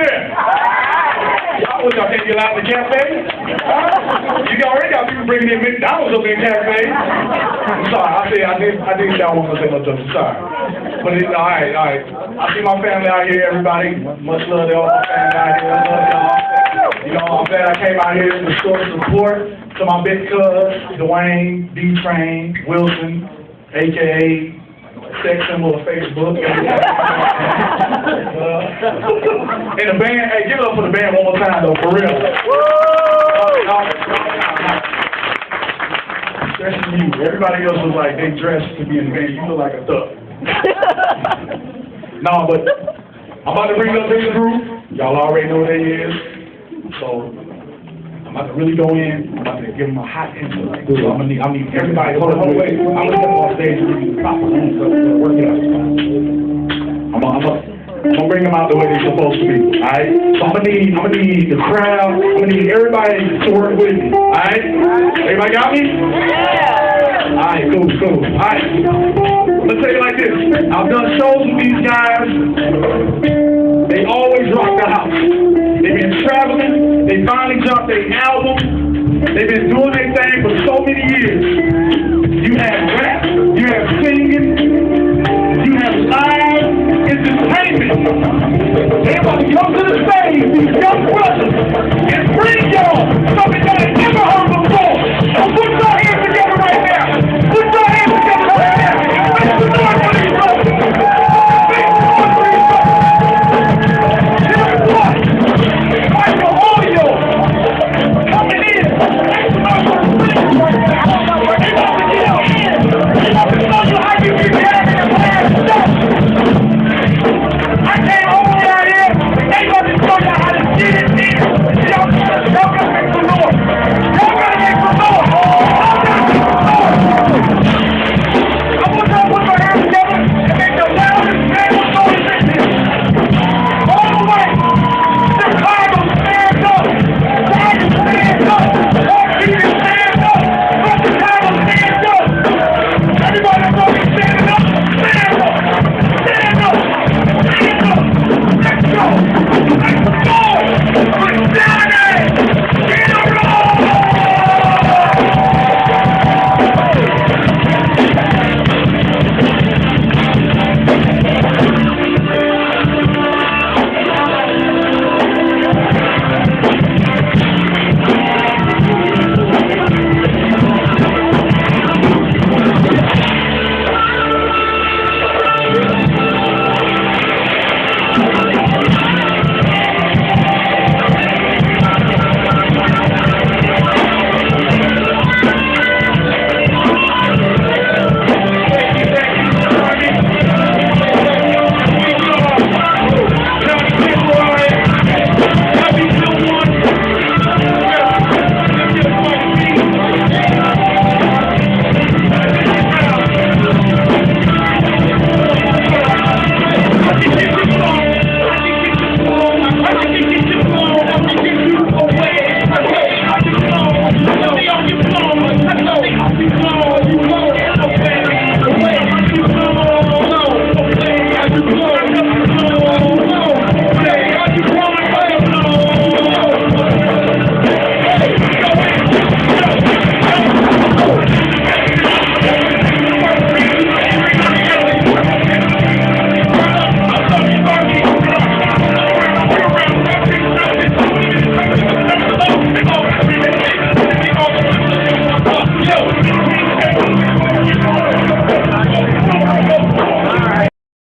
there? Y'all can't get out of the cafe? You already got people bringing in McDonald's up in the cafe. I'm sorry, I didn't y'all want to say much of it. Sorry. But it's all right. I see my family out here, everybody. Much love to all my family out here. I love y'all. You know, I'm glad I came out here to show support to my big cuz, Dwayne, D-Train, Wilson, a.k.a. sex symbol of Facebook. And the band, hey, give it up for the band one more time, though, for real. Especially you. Everybody else was like, they dressed to be in the band. You look like a thug. No, but I'm about to bring up this group. Y'all already know what it is. So, I'm about to really go in. I'm about to give them a hot intro. So I need everybody. Hold on, wait. I'm gonna step on stage and give you the proper intro. Work it out. I'm gonna bring them out the way they're supposed to be. All right. So I'm gonna need the crowd. I'm gonna need everybody to work with me. All right. Everybody got me? Yeah. All right. Cool. All right. Let's say it like this. I've done shows with these guys. They always rock the house. They've been traveling. They finally dropped their album. They've been doing their thing for so many years. You have rap. You have singing. You have live entertainment.